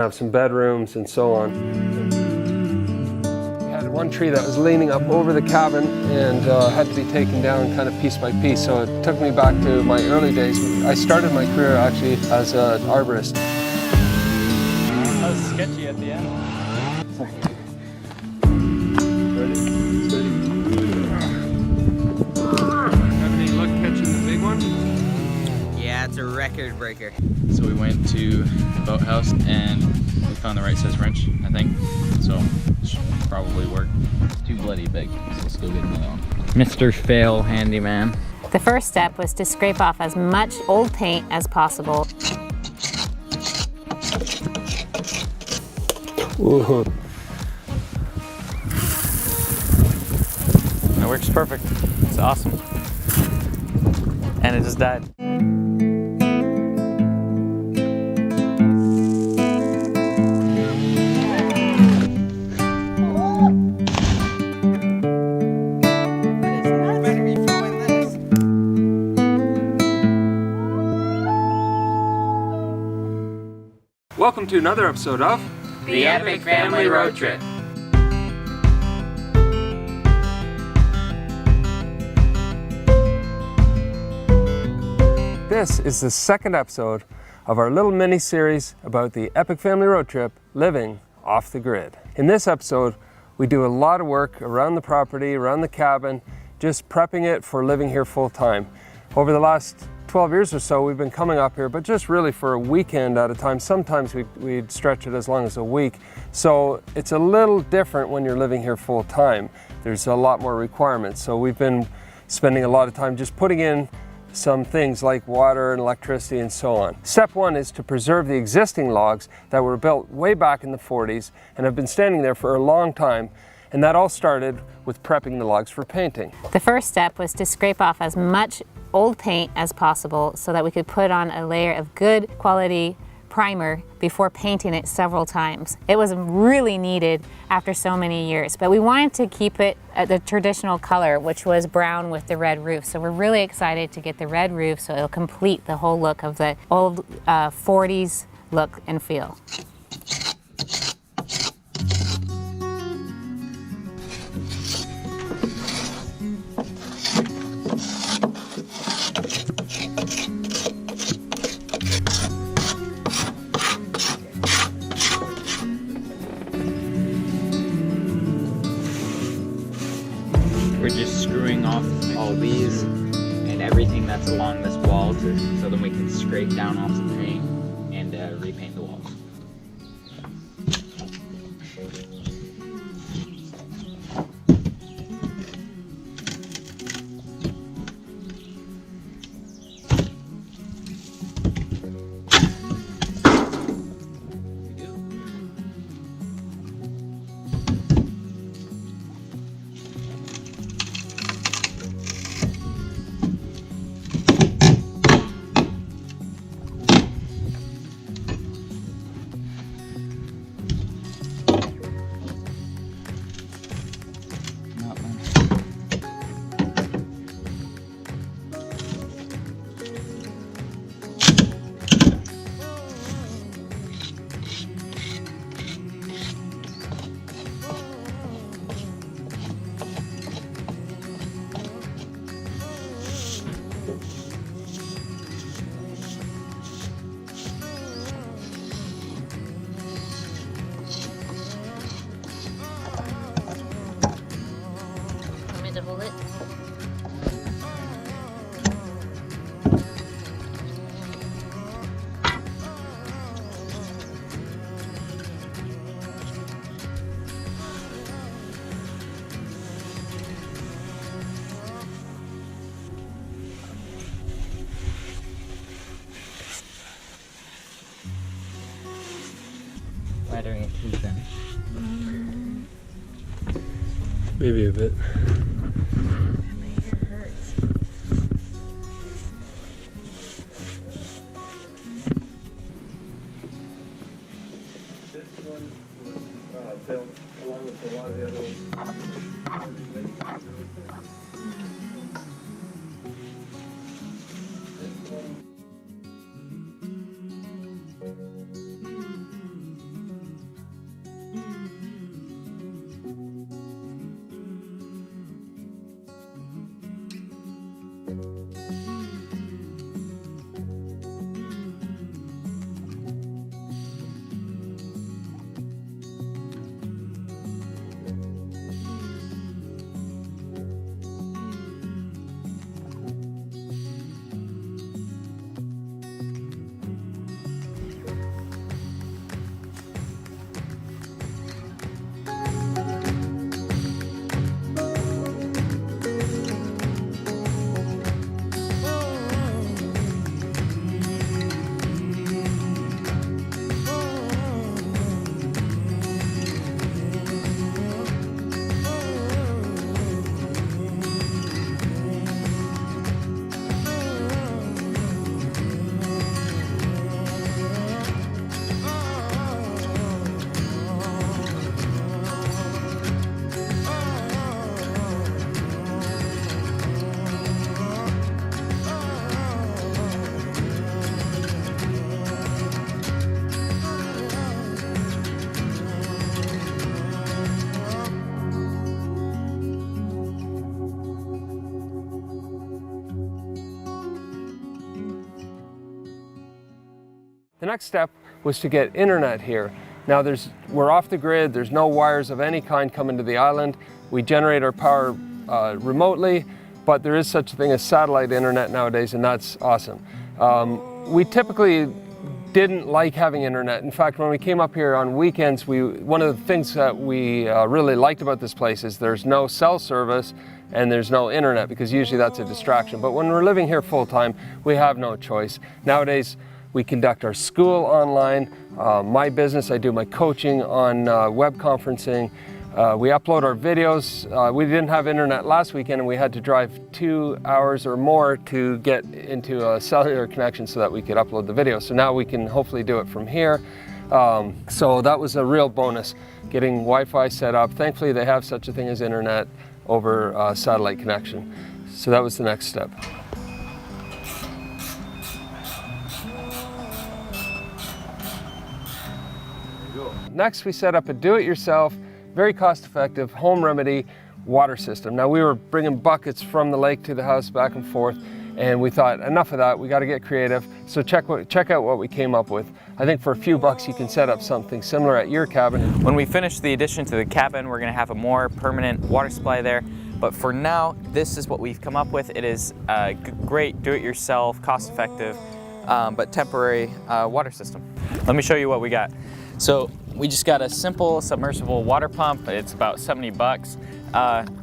Have some bedrooms and so on. We had one tree that was leaning up over the cabin and had to be taken down kind of piece by piece. So it took me back to my early days. I started my career actually as an arborist. That was sketchy at the end. Sorry. Have any luck catching the big one? Yeah, it's a record breaker. So we went to the boathouse and we found the right size wrench, I think. So it should probably work. Too bloody big, so let's go get another one. Mr. Fail Handyman. The first step was to scrape off as much old paint as possible. Ooh. That works perfect. It's awesome. And it just died. Welcome to another episode of The Epic Family Road Trip. This is the second episode of our little mini-series about the Epic Family Road Trip, living off the grid. In this episode, we do a lot of work around the property, around the cabin, just prepping it for living here full-time. Over the last 12 years or so, we've been coming up here, but just really for a weekend at a time. Sometimes we'd stretch it as long as a week. So it's a little different when you're living here full-time. There's a lot more requirements. So we've been spending a lot of time just putting in some things like water and electricity and so on. Step one is to preserve the existing logs that were built way back in the 40s and have been standing there for a long time. And that all started with prepping the logs for painting. The first step was to scrape off as much old paint as possible so that we could put on a layer of good quality primer before painting it several times. It was really needed after so many years, but we wanted to keep it at the traditional color, which was brown with the red roof. So we're really excited to get the red roof so it'll complete the whole look of the old 40s look and feel. We're just screwing off all these and everything that's along this wall so then we can scrape down off the paint and repaint the walls. To hold it. Weathering it too thin. Maybe a bit. Built along with a lot of the other ones. The next step was to get internet here. Now we're off the grid, there's no wires of any kind coming to the island. We generate our power remotely, but there is such a thing as satellite internet nowadays, and that's awesome. We typically didn't like having internet. In fact, when we came up here on weekends, one of the things that we really liked about this place is there's no cell service and there's no internet, because usually that's a distraction. But when we're living here full time, we have no choice. Nowadays, we conduct our school online. My business, I do my coaching on web conferencing. We upload our videos. We didn't have internet last weekend, and we had to drive 2 hours or more to get into a cellular connection so that we could upload the video. So now we can hopefully do it from here. So that was a real bonus, getting Wi-Fi set up. Thankfully, they have such a thing as internet over satellite connection. So that was the next step. Next, we set up a do-it-yourself, very cost-effective home remedy water system. Now, we were bringing buckets from the lake to the house back and forth, and we thought, enough of that, we got to get creative. So check out what we came up with. I think for a few bucks you can set up something similar at your cabin. When we finish the addition to the cabin, we're going to have a more permanent water supply there. But for now, this is what we've come up with. It is a great do-it-yourself, cost-effective, but temporary water system. Let me show you what we got. So we just got a simple submersible water pump. It's about 70 bucks.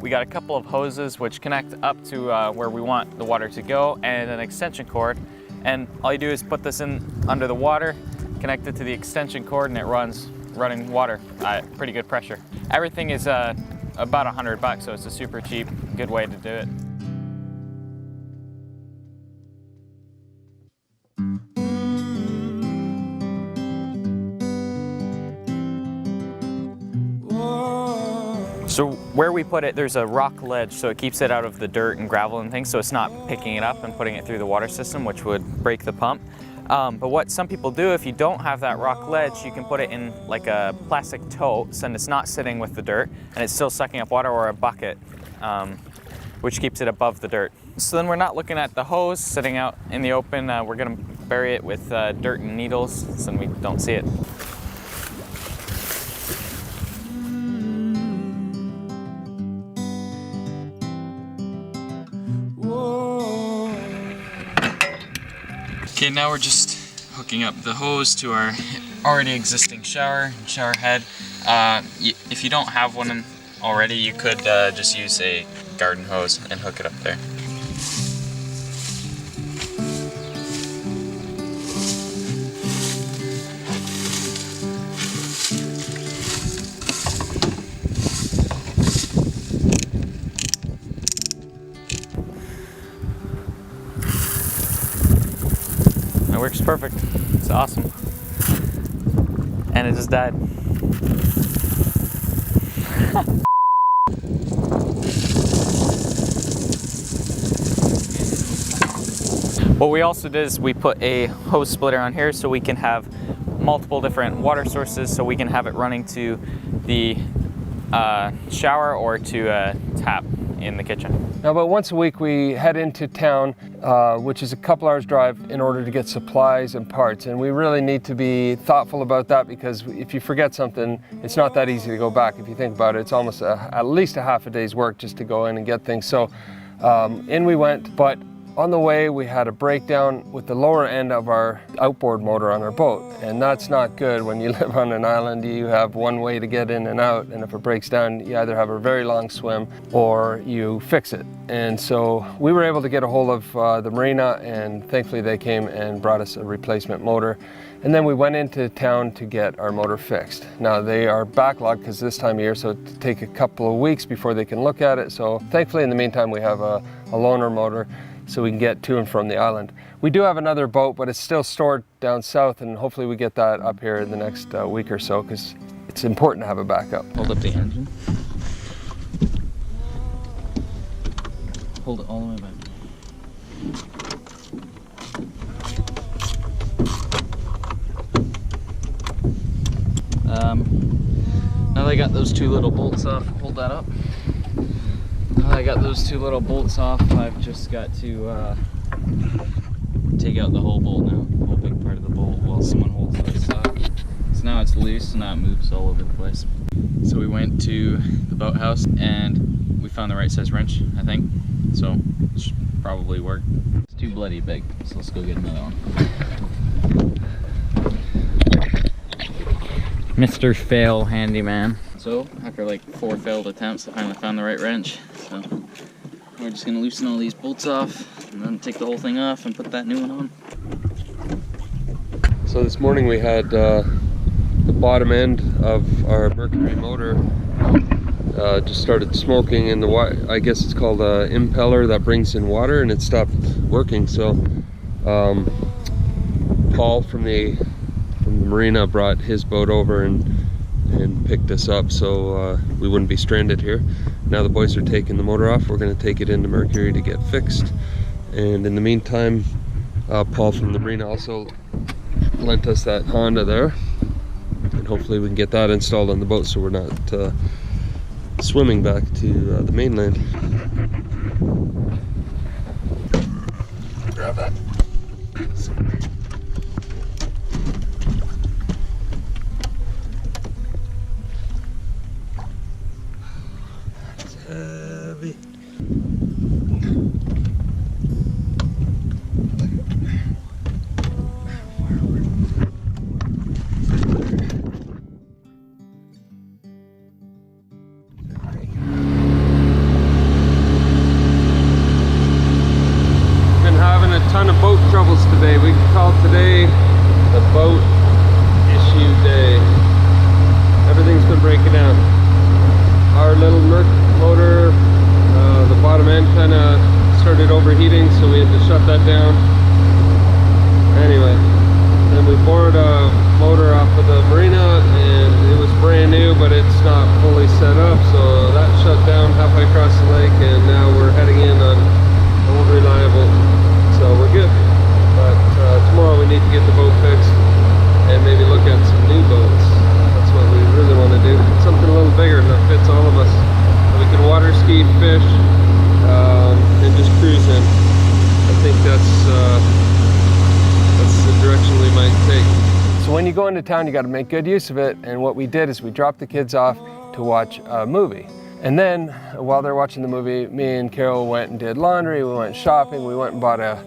We got a couple of hoses which connect up to where we want the water to go, and an extension cord. And all you do is put this in under the water, connect it to the extension cord, and it runs running water at pretty good pressure. Everything is about 100 bucks, so it's a super cheap, good way to do it. So where we put it, there's a rock ledge, so it keeps it out of the dirt and gravel and things, so it's not picking it up and putting it through the water system, which would break the pump. But what some people do, if you don't have that rock ledge, you can put it in like a plastic tote, so it's not sitting with the dirt, and it's still sucking up water, or a bucket, which keeps it above the dirt. So then we're not looking at the hose sitting out in the open. We're gonna bury it with dirt and needles, so we don't see it. Okay, now we're just hooking up the hose to our already existing shower head. If you don't have one already, you could just use a garden hose and hook it up there. It works perfect. It's awesome. And it just died. What we also did is we put a hose splitter on here so we can have multiple different water sources, so we can have it running to the shower or to a tap in the kitchen. Now, about once a week we head into town, which is a couple hours drive, in order to get supplies and parts. And we really need to be thoughtful about that, because if you forget something, it's not that easy to go back. If you think about it, it's almost at least a half a day's work just to go in and get things. So in we went, but on the way we had a breakdown with the lower end of our outboard motor on our boat. And that's not good. When you live on an island, you have one way to get in and out, and if it breaks down, you either have a very long swim or you fix it. And so we were able to get a hold of the marina, and thankfully they came and brought us a replacement motor. And then we went into town to get our motor fixed. Now, they are backlogged because this time of year, so it take a couple of weeks before they can look at it. So thankfully, in the meantime, we have a loaner motor, so we can get to and from the island. We do have another boat, but it's still stored down south, and hopefully we get that up here in the next week or so, because it's important to have a backup. Hold up the engine. Hold it all the way back. Now that I got those two little bolts off, hold that up. Now that I got those two little bolts off, I've just got to take out the whole bolt now, the whole big part of the bolt. Well, until someone holds this up. So now it's loose, and now it moves all over the place. So we went to the boathouse and we found the right size wrench, I think. So it should probably work. It's too bloody big, so let's go get another one. Mr. Fail Handyman. So after like 4 failed attempts, I finally found the right wrench. So we're just gonna loosen all these bolts off and then take the whole thing off and put that new one on. So this morning we had the bottom end of our Mercury motor just started smoking, and I guess it's called an impeller that brings in water, and it stopped working. So Paul from the marina brought his boat over and picked us up, so we wouldn't be stranded here. Now the boys are taking the motor off. We're going to take it into Mercury to get fixed, and in the meantime Paul from the marina also lent us that Honda there, and hopefully we can get that installed on the boat so we're not swimming back to the mainland. Grab that. That's heavy. Ton of boat troubles today. We call today the boat issue day. Everything's been breaking down. Our little motor, the bottom end kind of started overheating, so we had to shut that down. Anyway, then we borrowed a motor off of the marina, and it was brand new, but it's not fully set up, so that shut down halfway across the lake, and now we're heading in on old reliable. So we're good, but tomorrow we need to get the boat fixed and maybe look at some new boats. That's what we really want to do. Something a little bigger that fits all of us. So we can water ski, fish, and just cruise in. I think that's the direction we might take. So when you go into town, you got to make good use of it. And what we did is we dropped the kids off to watch a movie. And then, while they're watching the movie, me and Carol went and did laundry, we went shopping, we went and bought a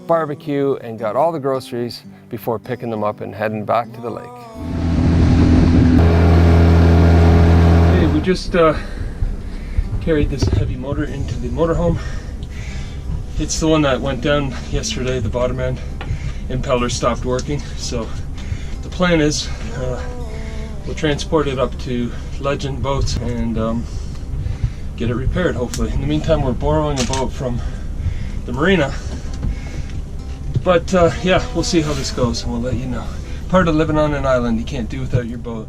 barbecue and got all the groceries before picking them up and heading back to the lake. Hey, we just carried this heavy motor into the motorhome. It's the one that went down yesterday, the bottom end. Impeller stopped working, so the plan is we'll transport it up to Legend Boats and get it repaired, hopefully. In the meantime, we're borrowing a boat from the marina. But yeah, we'll see how this goes and we'll let you know. Part of living on an island, you can't do without your boat.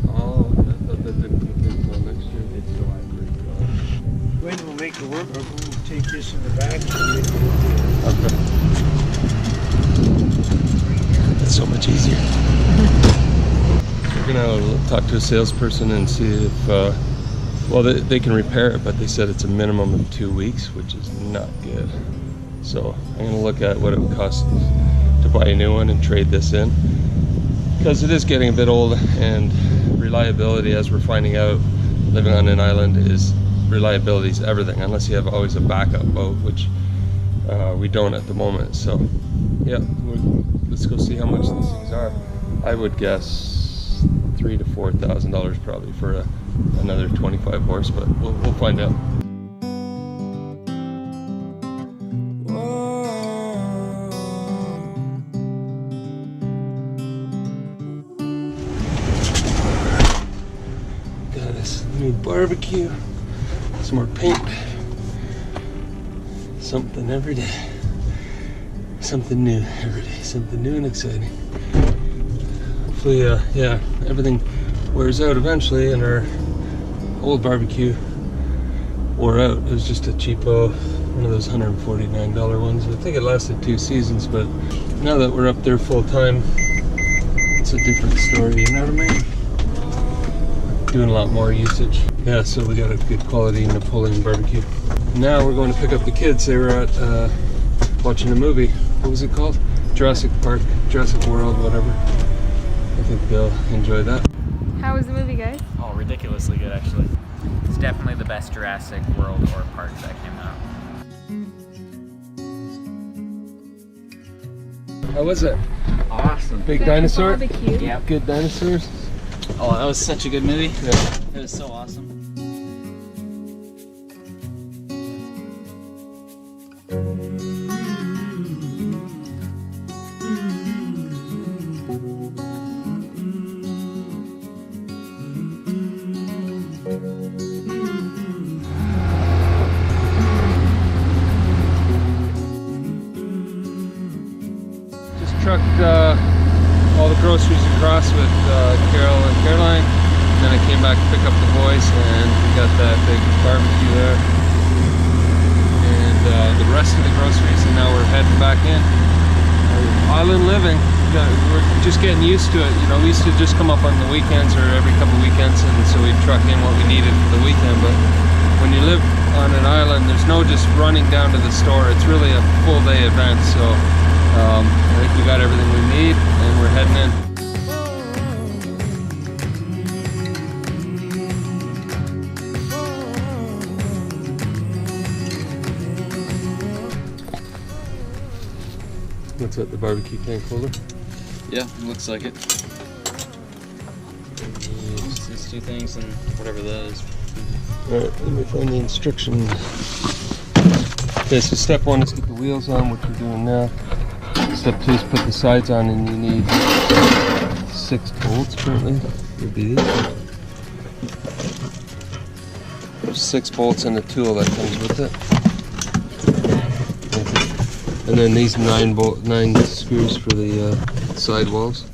Oh, I thought that didn't come in until next year. It's July 1st. When we'll make it work, or we'll take this in the back and make it work. Okay. That's so much easier. We're gonna talk to a salesperson and see if, well, they can repair it, but they said it's a minimum of 2 weeks, which is not good. So I'm gonna look at what it would cost to buy a new one and trade this in, because it is getting a bit old, and reliability, as we're finding out, living on an island, is reliability is everything, unless you have always a backup boat, which we don't at the moment. So yeah, let's go see how much these things are. I would guess $3,000 to $4,000 probably for another 25 horse, but we'll find out. Got us a new barbecue, some more paint, something every day, something new every day, something new and exciting. Hopefully, yeah, everything wears out eventually, and our old barbecue wore out. It was just a cheapo, one of those $149 ones. I think it lasted 2 seasons, but now that we're up there full time, it's a different story, you know what I mean? Doing a lot more usage. Yeah, so we got a good quality Napoleon barbecue. Now we're going to pick up the kids. They were at watching a movie. What was it called? Jurassic Park, Jurassic World, whatever. I think they'll enjoy that. How was the movie, guys? Oh, ridiculously good, actually. It's definitely the best Jurassic World or park that came out. How was it? Awesome. Big dinosaur? Barbecue. Yep. Good dinosaurs? Oh, that was such a good movie. Yeah. It was so awesome. Trucked all the groceries across with Carol and Caroline, and then I came back to pick up the boys, and we got that big barbecue there, and the rest of the groceries, and now we're heading back in. Island living, we're just getting used to it. You know, we used to just come up on the weekends or every couple weekends, and so we'd truck in what we needed for the weekend, but when you live on an island, there's no just running down to the store. It's really a full day event, so I think we got everything we need, and we're heading in. What's that, the barbecue tank holder? Yeah, it looks like it. These two things and whatever that is. Alright, let me find the instructions. Okay, so step one is get the wheels on, which we're doing now. Step two is put the sides on, and you need 6 bolts currently. Would be these. There's 6 bolts and a tool that comes with it. And then these 9 screws for the side walls.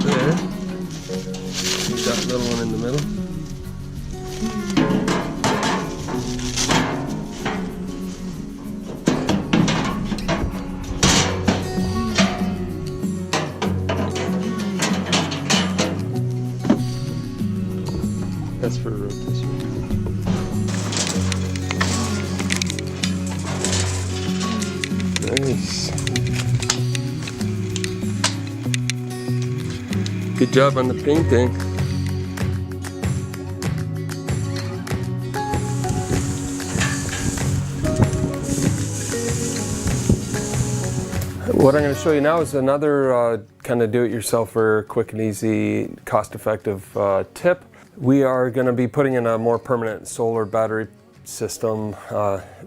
There. Keep that little one in the middle. That's for rotation. Nice. Good job on the painting. What I'm going to show you now is another kind of do-it-yourselfer, quick and easy, cost-effective tip. We are going to be putting in a more permanent solar battery system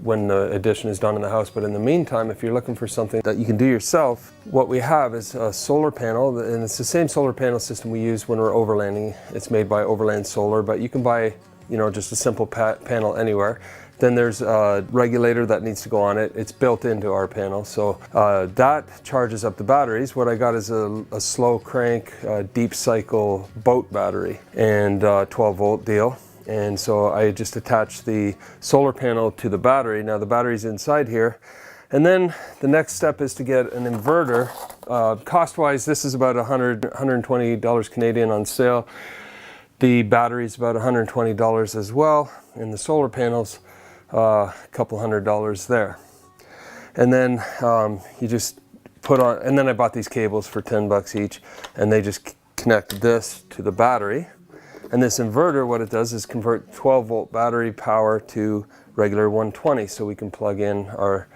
when the addition is done in the house, but in the meantime, if you're looking for something that you can do yourself, what we have is a solar panel, and it's the same solar panel system we use when we're overlanding. It's made by Overland Solar, but you can buy, you know, just a simple panel anywhere. Then there's a regulator that needs to go on it. It's built into our panel, so that charges up the batteries. What I got is a slow crank, deep cycle boat battery, and 12-volt deal. And so I just attached the solar panel to the battery. Now the battery's inside here. And then the next step is to get an inverter. Cost-wise, this is about $120 Canadian on sale. The battery's about $120 as well, and the solar panels, a couple $100 there. And then you just put on, and then I bought these cables for 10 bucks each, and they just connect this to the battery. And this inverter, what it does is convert 12-volt battery power to regular 120, so we can plug in our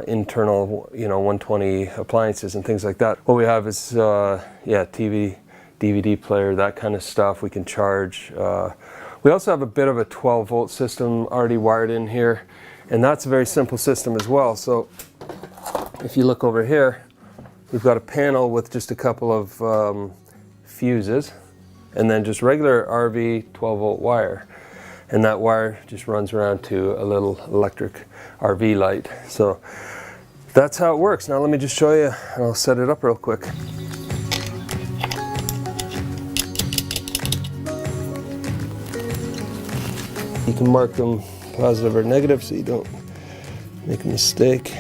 internal, 120 appliances and things like that. What we have is, TV, DVD player, that kind of stuff. We can charge. We also have a bit of a 12-volt system already wired in here, and that's a very simple system as well. So if you look over here, we've got a panel with just a couple of fuses, and then just regular RV 12-volt wire. and that wire just runs around to a little electric RV light. So that's how it works. Now let me just show you, and I'll set it up real quick. You can mark them positive or negative so you don't make a mistake.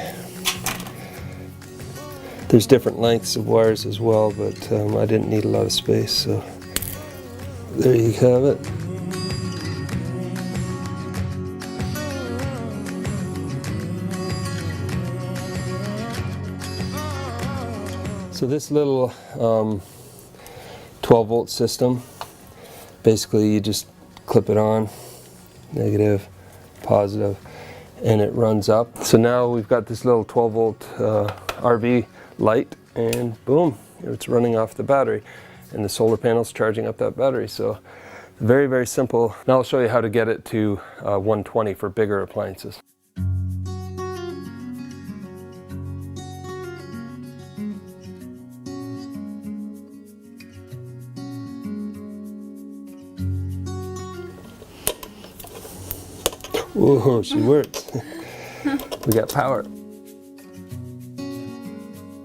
There's different lengths of wires as well, but I didn't need a lot of space, so there you have it. So this little 12 volt system, basically you just clip it on, negative, positive, and it runs up. So now we've got this little 12 volt RV light, and boom, it's running off the battery, and the solar panel's charging up that battery. So very, very simple. Now I'll show you how to get it to 120 for bigger appliances. Whoa, she works. We got power.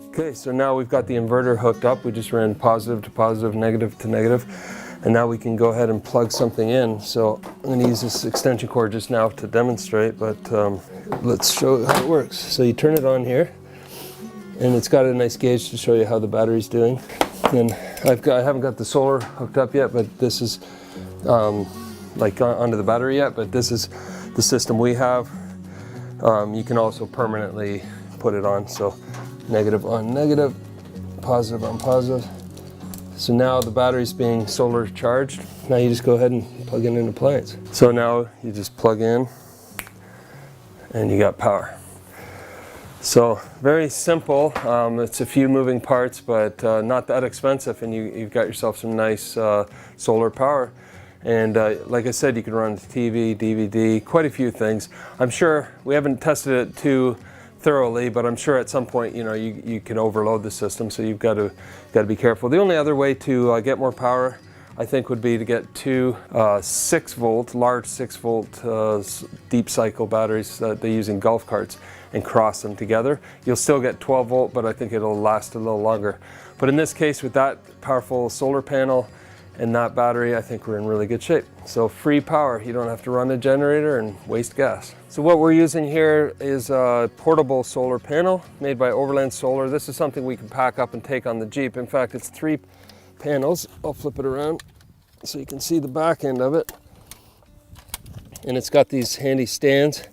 Okay, so now we've got the inverter hooked up. We just ran positive to positive, negative to negative, and now we can go ahead and plug something in. So I'm going to use this extension cord just now to demonstrate, but let's show you how it works. So you turn it on here, and it's got a nice gauge to show you how the battery's doing. And I haven't got the solar hooked up yet, but this is like onto the battery yet, but this is the system we have. You can also permanently put it on, so negative on negative, positive on positive. So now the battery's being solar charged. Now you just go ahead and plug in an appliance. So now you just plug in and you got power. So very simple. It's a few moving parts, but not that expensive, and you've got yourself some nice solar power. And like I said, you can run TV, DVD, quite a few things. I'm sure we haven't tested it too thoroughly, but I'm sure at some point, you know, you can overload the system, so you've got to be careful. The only other way to get more power, I think, would be to get two 6 volt, large 6 volt deep cycle batteries that they use in golf carts and cross them together. You'll still get 12 volt, but I think it'll last a little longer. But in this case, with that powerful solar panel and that battery, I think we're in really good shape. So free power, you don't have to run a generator and waste gas. So what we're using here is a portable solar panel made by Overland Solar. This is something we can pack up and take on the Jeep. In fact, it's 3 panels. I'll flip it around so you can see the back end of it. And it's got these handy stands,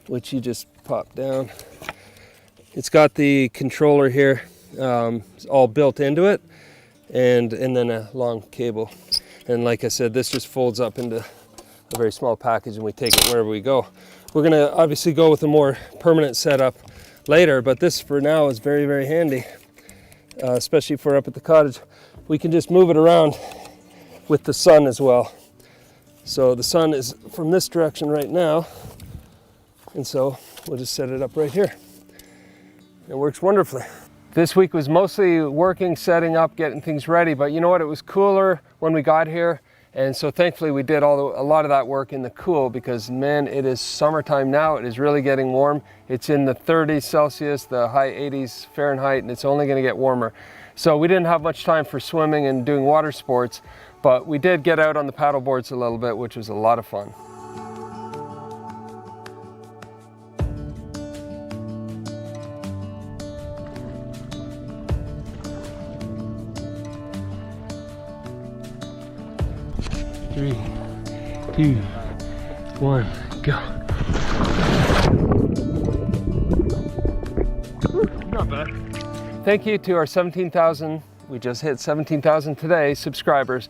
which you just pop down. It's got the controller here, all built into it. And then a long cable. And like I said, this just folds up into a very small package, and we take it wherever we go. We're gonna obviously go with a more permanent setup later, but this for now is very, very handy, especially for up at the cottage. We can just move it around with the sun as well. So the sun is from this direction right now, and so we'll just set it up right here. It works wonderfully. This week was mostly working, setting up, getting things ready, but you know what? It was cooler when we got here, and so thankfully we did a lot of that work in the cool, because man, it is summertime now. It is really getting warm. It's in the 30s Celsius, the high 80s Fahrenheit, and it's only going to get warmer. So we didn't have much time for swimming and doing water sports, but we did get out on the paddle boards a little bit, which was a lot of fun. Three, 2, 1, go. Not bad. Thank you to our 17,000, we just hit 17,000 today, subscribers.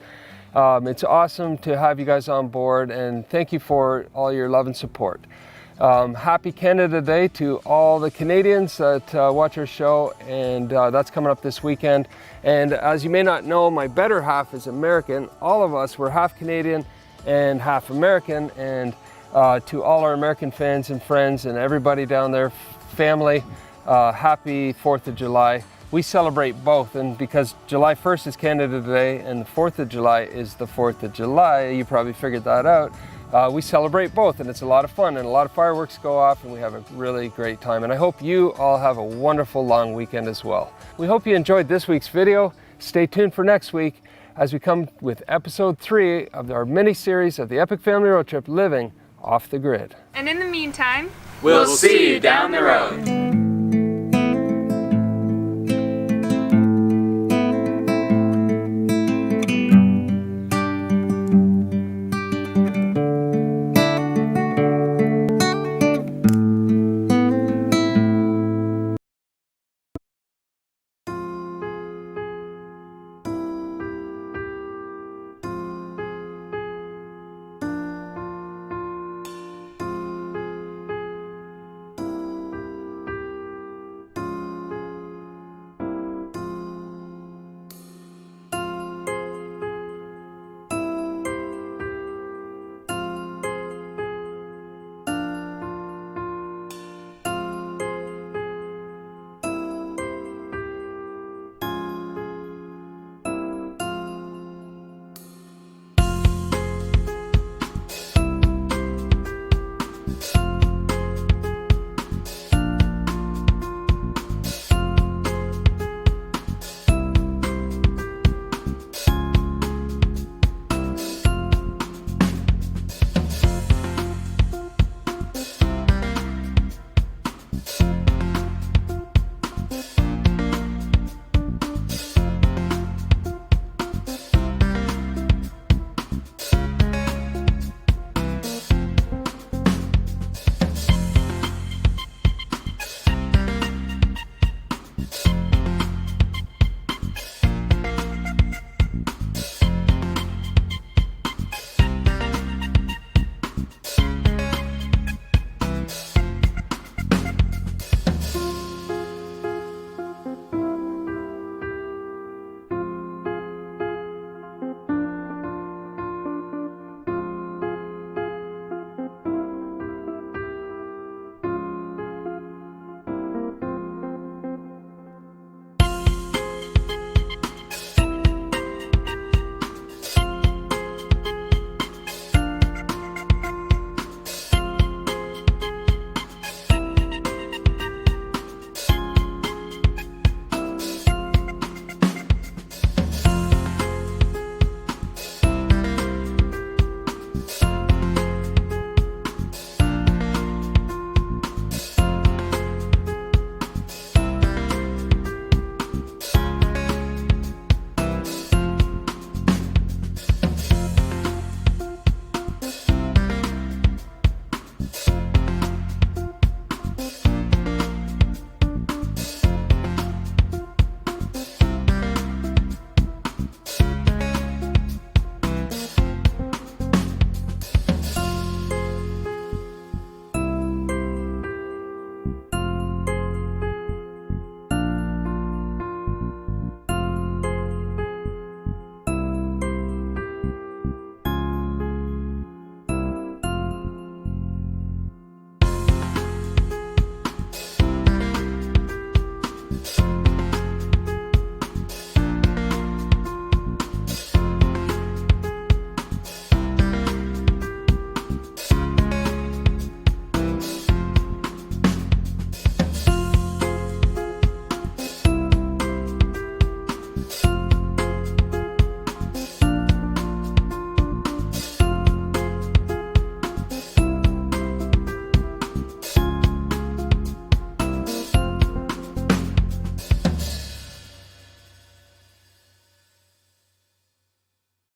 It's awesome to have you guys on board, and thank you for all your love and support. Happy Canada Day to all the Canadians that watch our show, and that's coming up this weekend. And as you may not know, my better half is American. All of us, we're half Canadian and half American, and to all our American fans and friends and everybody down there, family, happy 4th of July. We celebrate both, and because July 1st is Canada Day and the 4th of July is the 4th of July, you probably figured that out. we celebrate both, and it's a lot of fun, and a lot of fireworks go off, and we have a really great time. And I hope you all have a wonderful long weekend as well. We hope you enjoyed this week's video. Stay tuned for next week as we come with episode 3 of our mini-series of the Epic Family Road Trip, Living Off the Grid. And in the meantime, We'll see you down the road.